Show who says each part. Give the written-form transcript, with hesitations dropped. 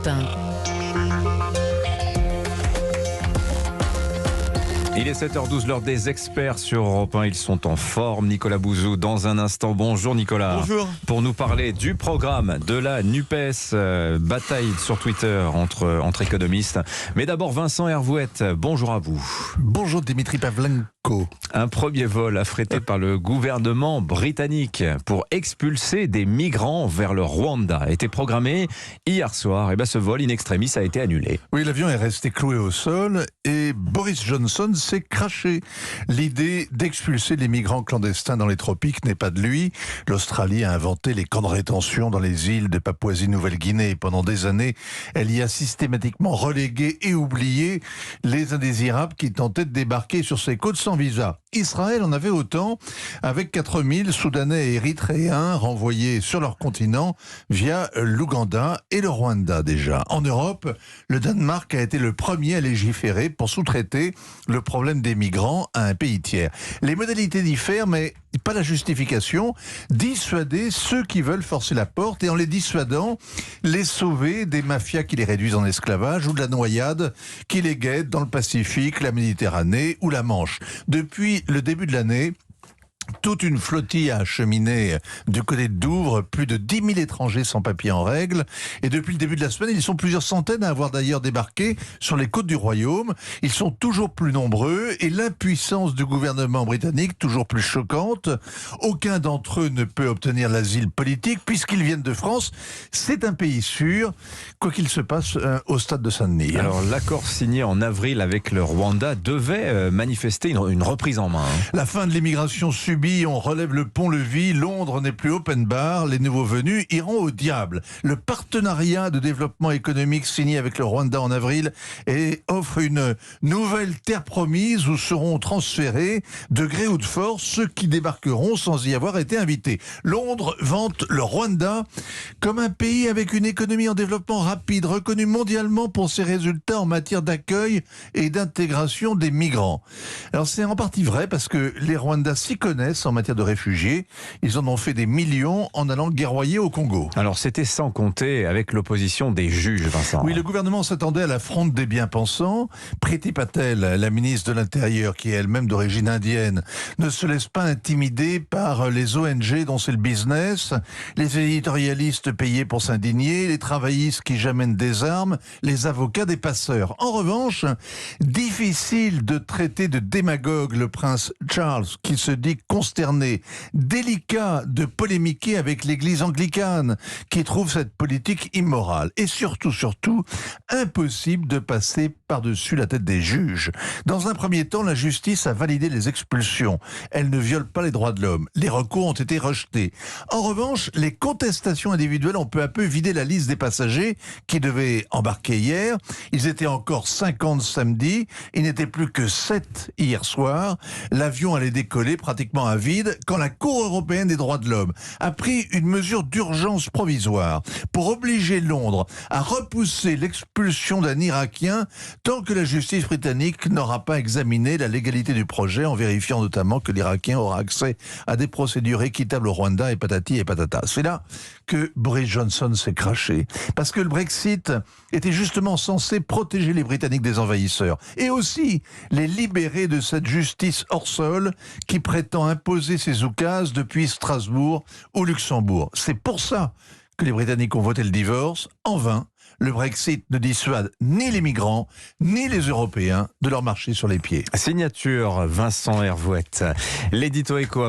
Speaker 1: Europe 1.
Speaker 2: Il est 7h12, l'heure des experts sur Europe 1. Ils sont en forme. Nicolas Bouzou, dans un instant. Bonjour Nicolas.
Speaker 3: Bonjour.
Speaker 2: Pour nous parler du programme de la NUPES, bataille sur Twitter entre économistes. Mais d'abord Vincent Hervouette, bonjour à vous.
Speaker 3: Bonjour Dimitri Pavlenko.
Speaker 2: Un premier vol affrété par le gouvernement britannique pour expulser des migrants vers le Rwanda a été programmé hier soir. Et ce vol in extremis a été annulé.
Speaker 3: Oui, l'avion est resté cloué au sol et Boris Johnson s'est craché. L'idée d'expulser les migrants clandestins dans les tropiques n'est pas de lui. L'Australie a inventé les camps de rétention dans les îles de Papouasie-Nouvelle-Guinée. Pendant des années, elle y a systématiquement relégué et oublié les indésirables qui tentaient de débarquer sur ses côtes sans visa. Israël en avait autant, avec 4000 Soudanais et Érythréens renvoyés sur leur continent via l'Ouganda et le Rwanda déjà. En Europe, le Danemark a été le premier à légiférer pour sous-traiter le problème des migrants à un pays tiers. Les modalités diffèrent, mais pas la justification. Dissuader ceux qui veulent forcer la porte et en les dissuadant, les sauver des mafias qui les réduisent en esclavage ou de la noyade qui les guette dans le Pacifique, la Méditerranée ou la Manche. Depuis le début de l'année, toute une flottille a acheminé du côté de Douvres plus de 10 000 étrangers sans papier en règle. Et depuis le début de la semaine, ils sont plusieurs centaines à avoir d'ailleurs débarqué sur les côtes du Royaume. Ils sont toujours plus nombreux et l'impuissance du gouvernement britannique toujours plus choquante. Aucun d'entre eux ne peut obtenir l'asile politique puisqu'ils viennent de France. C'est un pays sûr, quoi qu'il se passe au stade de Saint-Denis.
Speaker 2: Alors l'accord signé en avril avec le Rwanda devait manifester une reprise en main.
Speaker 3: La fin de l'immigration subie, on relève le pont-levis, Londres n'est plus open bar, les nouveaux venus iront au diable. Le partenariat de développement économique signé avec le Rwanda en avril et offre une nouvelle terre promise où seront transférés, de gré ou de force, ceux qui débarqueront sans y avoir été invités. Londres vante le Rwanda comme un pays avec une économie en développement rapide, reconnu mondialement pour ses résultats en matière d'accueil et d'intégration des migrants. Alors c'est en partie vrai parce que les Rwandais s'y connaissent en matière de réfugiés. Ils en ont fait des millions en allant guerroyer au Congo.
Speaker 2: Alors c'était sans compter avec l'opposition des juges, Vincent.
Speaker 3: Oui, le gouvernement s'attendait à l'affronte des bien-pensants. Priti Patel, la ministre de l'Intérieur, qui est elle-même d'origine indienne, ne se laisse pas intimider par les ONG dont c'est le business, les éditorialistes payés pour s'indigner, les travaillistes qui jamènent des armes, les avocats des passeurs. En revanche, difficile de traiter de démagogue le prince Charles, qui se dit consterné, délicat de polémiquer avec l'église anglicane, qui trouve cette politique immorale. Et surtout, impossible de passer par-dessus la tête des juges. Dans un premier temps, la justice a validé les expulsions. Elle ne viole pas les droits de l'homme. Les recours ont été rejetés. En revanche, les contestations individuelles ont peu à peu vidé la liste des passagers qui devaient embarquer hier. Ils étaient encore 50 samedi. Il n'était plus que 7 hier soir. L'avion allait décoller pratiquement à vide quand la Cour européenne des droits de l'homme a pris une mesure d'urgence provisoire pour obliger Londres à repousser l'expulsion d'un Irakien tant que la justice britannique n'aura pas examiné la légalité du projet en vérifiant notamment que l'Irakien aura accès à des procédures équitables au Rwanda et patati et patata. C'est là que Boris Johnson s'est craché parce que le Brexit était justement censé protéger les Britanniques des envahisseurs et aussi les libérer de cette justice hors sol qui prétend imposer ses oukases depuis Strasbourg ou Luxembourg. C'est pour ça que les Britanniques ont voté le divorce. En vain, le Brexit ne dissuade ni les migrants, ni les Européens de leur marcher sur les pieds.
Speaker 2: Signature Vincent Hervouette. L'édito éco